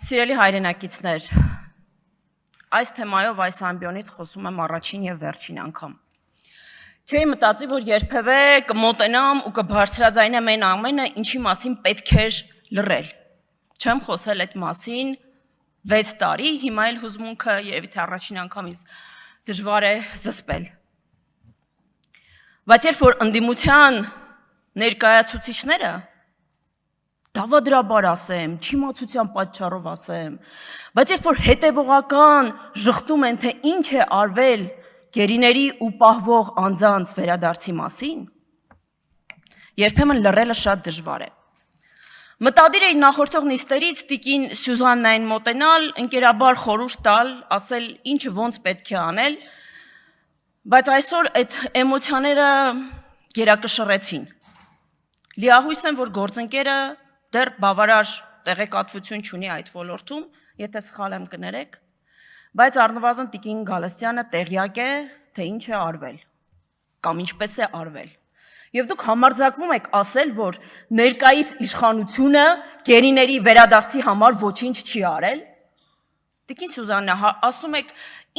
Սիրելի հայրենակիցներ, այս թեմայով այս ամբիոնից խոսում եմ առաջին եւ վերջին անգամ։ Չէի մտածի, որ երբևէ կմոտենամ ու կբարձրաձայնեմ այն ամենը, ինչի մասին պետք էր լռել։ Չեմ խոսել այդ մասին 6 տարի, հիմա էլ հուզմունքը երևի թե առաջին անգամից դժվար է զսպել։ Բայց երբ որ ընդդիմության ներկայացուցիչները դավադրաբար ասեմ, չիմացության պատճառով ասեմ, բայց երբ որ հետևողական ժխտում են, թե ինչ է արվել գերիների ու պահվող անձանց վերադարձի մասին, երբեմն լռելը շատ դժվար է։ Մտադիր էի նախորդող նիստերից տիկին Սյուզաննային մոտենալ, ընկերաբար խորհուրդ տալ, ասել ինչը ոնց պետք է անել, բայց այսօր այդ էմոցիաները գերակշռեցին։ Լիահույս եմ, որ գործընկերը դեռ բավարար տեղեկատվություն չունի այդ ոլորտում, եթե սխալ եմ կներեք, բայց առնվազն տիկին Գալստյանը տեղյակ է, թե ինչ է արվել, կամ ինչպես է արվել։ Եվ դուք համարձակվում եք ասել, որ ներկայիս իշխանությունը գերիների վերադարձի համար ոչինչ չի արել։ Տիկին Սյուզաննա, ասում եք,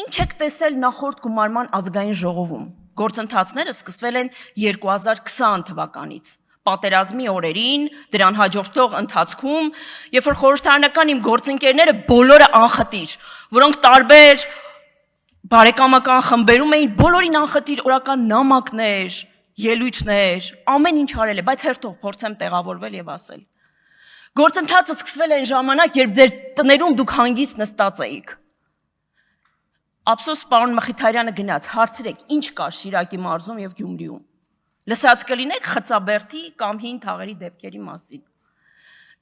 ինչ եք տեսել նախորդ գումարման ազգային ժողովում։ Գործընթացները սկսվել են 2020 թվականից։ Պատերազմի օրերին, դրան հաջորդող ընթացքում, երբ որ խորհրդարանական իմ գործընկերները բոլորը անխտիր, որոնք տարբեր բարեկամական խմբերում էին, բոլորին անխտիր օրական նամակներ, ելույթներ, ամեն ինչ արել է, բայց հերթով փորձեմ տեղավորվել եւ ասել։ Գործընթացը սկսվել է այն ժամանակ, երբ ձեր տներում դուք հանգիստ նստած էիք։ Ափսոս պարոն Մխիթարյանը գնաց, հարցրեք, ինչ կա Շիրակի մարզում եւ Գյումրիում։ Լսած կլինեք Խծաբերդի կամ Հին Թաղերի դեպքերի մասին։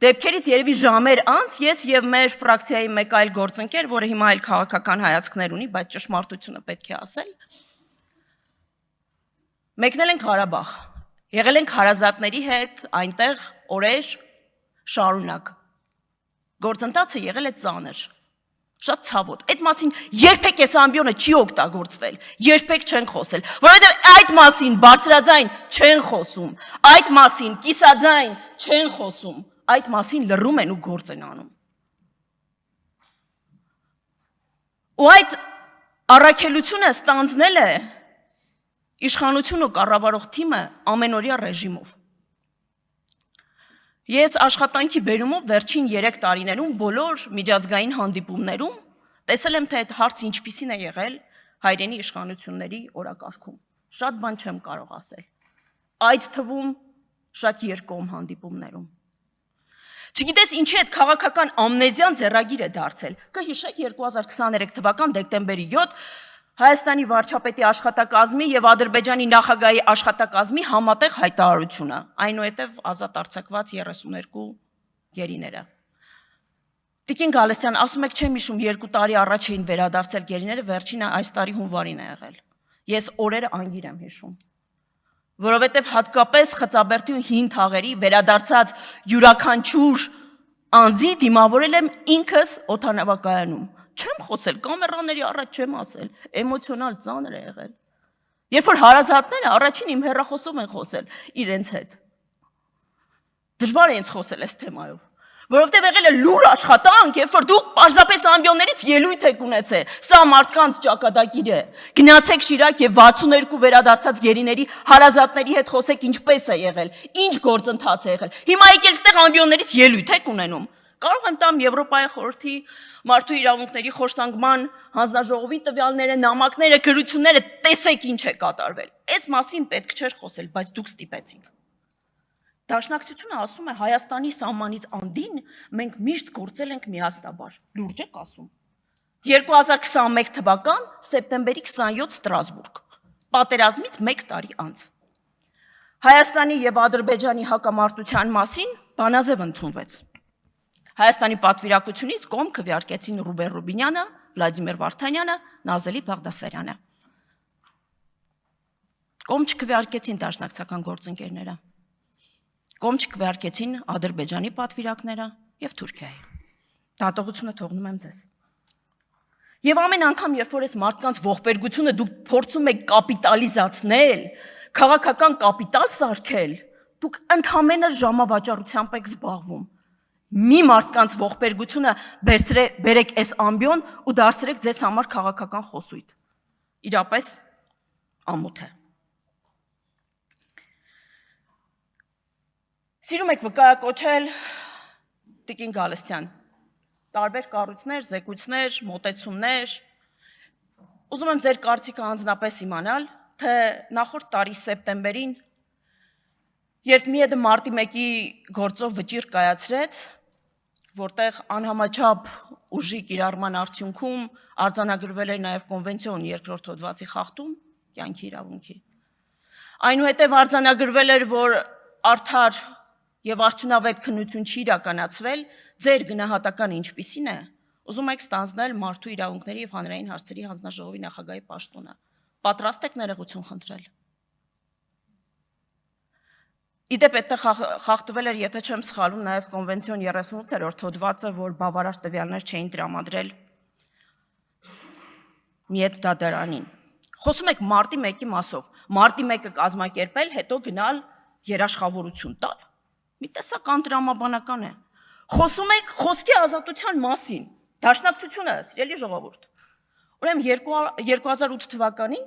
Դեպքերից երևի ժամեր անց ես եւ մեր ֆրակցիայի մեկ այլ գործընկեր, որը հիմա այլ քաղաքական հայացքներ ունի, բայց ճշմարտությունը պետք է ասել, մեկնել ենք Ղարաբաղ, եղել ենք հարազատների հետ, այնտեղ օրեր շարունակ։ Գործընթացը եղել է ծանր, շատ ցավոտ։ Այդ մասին երբեք այս ամբիոնը չի օգտագործվել, երբեք չեն խոսել, որովհետև այդ մասին բարձրաձայն չեն խոսում, այդ մասին կիսաձայն չեն խոսում, այդ մասին լռում են ու գործ են անում։ Ու այդ առաքելությունը ստանձնել է իշխանությունը ու կառավարող թիմը ամենօրյա ռեժիմով։ Ես աշխատանքի բերումով վերջին 3 տարիներում բոլոր միջազգային հանդիպումներում տեսել եմ, թե այդ հարցը ինչպիսին է եղել հայրենի իշխանությունների օրակարգում։ Շատ բան չեմ կարող ասել։ Այդ թվում շատ երկկողմ հանդիպումներում։ Չգիտես ինչի այդ քաղաքական ամնեզիան ձեռագիր է դարձել։ Կհիշեք 2023 թվական դեկտեմբերի 7 Հայաստանի վարչապետի աշխատակազմի եւ Ադրբեջանի նախագահի աշխատակազմի համատեղ հայտարարությունը, այնուհետև ազատ արձակված 32 գերիները։ Տիկին Գալստյան, ասում եք չեմ հիշում 2 տարի առաջ էին վերադարձել գերիները, վերջինը այս տարի հունվարին է եղել։ Ես օրերը անգիր եմ հիշում։ Որովհետև հատկապես Խծաբերդի ու Հին Թաղերի վերադարձած յուրաքանչյուր անձի դիմավորել եմ ինքս օդանավակայանում։ Չեմ խոսել, կամերաների առաջ չեմ ասել, էմոցիոնալ ծանր է եղել։ Երբ որ հարազատները առաջին իմ հեռախոսով են խոսել իրենց հետ։ Դժվար է ինձ խոսել այս թեմայով, որովհետև եղել է լուր աշխատանք, երբ որ դուք պարզապես ամբիոններից ելույթ եք ունեցել, սա մարդկանց ճակատագիր է։ Գնացեք Շիրակ եւ 62 վերադարձած գերիների հարազատների հետ խոսեք ինչպես է եղել, ինչ գործընթաց է եղել։ Հիմա եկել ստեղ ամբիոններից ելույթ եք ունենում։ Կարող եմ տամ Եվրոպայի խորհրդի մարդու իրավունքների խոշտանգման հանձնաժողովի տվյալները, նամակները, գրությունները, տեսեք ինչ է կատարվել։ Այս մասին պետք չէր խոսել, բայց դուք ստիպեցիք։ Դաշնակցությունը ասում է Հայաստանի սահմանից անդին մենք միշտ գործել ենք միասնաբար։ Լուրջ եք ասում։ 2021 թվական սեպտեմբերի 27 Ստրասբուրգ։ Պատերազմից 1 տարի անց։ Հայաստանի եւ Ադրբեջանի հակամարտության մասին բանաձև ընդունվեց։ Հայաստանի պատվիրակությունից կողմ քվեարկեցին Ռուբեն Ռուբինյանը, Վլադիմիր Վարդանյանը, Նազելի Բաղդասարյանը։ Կողմ չքվեարկեցին դաշնակցական գործընկերները։ Կողմ չքվեարկեցին Ադրբեջանի պատվիրակները եւ Թուրքիայի։ Դատողությունը թողնում եմ ձեզ։ Եվ ամեն անգամ, երբ որ այս մարդկանց ողբերգությունը դուք փորձում եք կապիտալիզացնել, քաղաքական կապիտալ սարքել, դուք ընդհանրապես ժամավաճառությամբ եք զբաղվում։ մի մարդկանց ողբերգությունը բերեք այս ամբիոն ու դարձրեք ձեզ համար քաղաքական խոսույթ։ Իրապես ամոթ է։ Սիրում եք վկայակոչել Տիկին Գալստյան, տարբեր կառույցներ, զեկույցներ, մոտեցումներ, ուզում եմ ձեր կարծիքը անձնապես իմանալ, թե նախորդ տարի սեպտեմբերին, երբ ՄԻԵԴ-ը մարտի 1-ի գործով վճիռ կայացրեց, որտեղ անհամաչափ ուժի կիրառման արդյունքում արձանագրվել էր նաև կոնվենցիոն երկրորդ հոդվածի խախտում կյանքի իրավունքի։ Այնուհետև արձանագրվել էր, որ արդար եւ արդյունավետ քննություն չի իրականացվել, ձեր գնահատականը ինչպիսին է, ուզում եք ստանձնել մարդու իրավունքների եւ հանրային հարցերի հանձնաժողովի նախագահի պաշտոնը։ Պատրաստ եք ներողություն խնդրել։ Իդեպ այդտեղ խախտվել էր, եթե չեմ սխալվում, նաև կոնվենցիոն 38-րդ հոդվածը, որ բավարար տվյալներ չէին տրամադրել ՄԻԵԴ դատարանին։ Խոսում եք մարտի 1-ի մասով, մարտի 1-ը կազմակերպել, հետո գնալ երաշխավորություն տալ։ Մի տեսակ անտրամաբանական է։ Խոսում եք խոսքի ազատության մասին, դաշնակցությունը, սիրելի ժողովուրդ։ Ուրեմն 2008 թվականին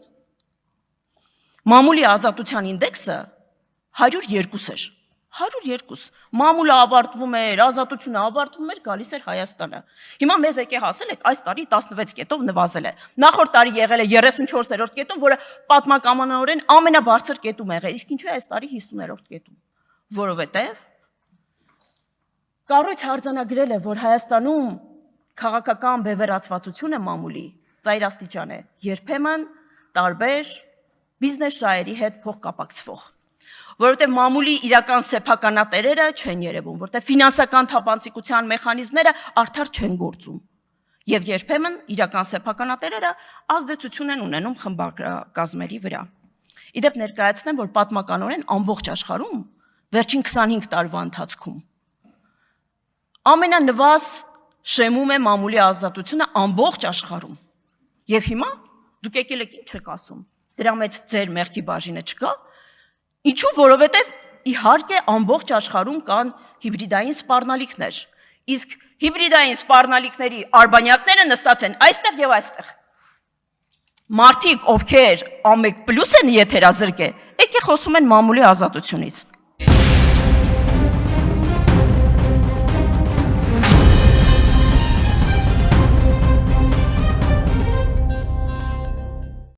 մամուլի ազատության ինդեքսը 102 էր, 102, մամուլը ավարտվում էր, ազատությունը ավարտվում էր, գալիս էր Հայաստանը։ Հիմա մեզ եկե հասել եք, այս տարի 16 կետով նվազել է։ Նախորդ տարի եղել է 34-րդ կետում, որը պատմականորեն ամենաբարձր կետում եղել, իսկ ինչու է այս տարի 50-րդ կետում։ Որովհետև կառույցը արձանագրել է, որ Հայաստանում քաղաքական բևեռացվածությունը մամուլի ծայրաստիճան է, երբեմն տարբեր բիզնես շահերի հետ փոխկապակցվող։ Որովհետև մամուլի իրական սեփականատերերը չեն երևում, որտեղ ֆինանսական թափանցիկության մեխանիզմները արդար չեն գործում։ Եվ երբեմն իրական սեփականատերերը ազդեցություն են ունենում խմբակազմերի վրա։ Իդեպ ներկայացնեմ, որ պատմականորեն ամբողջ աշխարհում վերջին 25 տարվա ընթացքում ամենանվազ շեմում է մամուլի ազատությունը ամբողջ աշխարհում։ Եվ հիմա դուք եկել եք ինչ եք ասում։ Դրա մեջ ձեր մեղքի բաժինը չկա։ Ինչու, որովհետև իհարկե ամբողջ աշխարհում կան հիբրիդային սպառնալիքներ, իսկ հիբրիդային սպառնալիքների արբանյակները նստած են այստեղ եւ այստեղ։ Մարդիկ, ովքեր ամեկ պլյուս են եթերազրկե, եկե խոսում են մամուլի ազատությունից։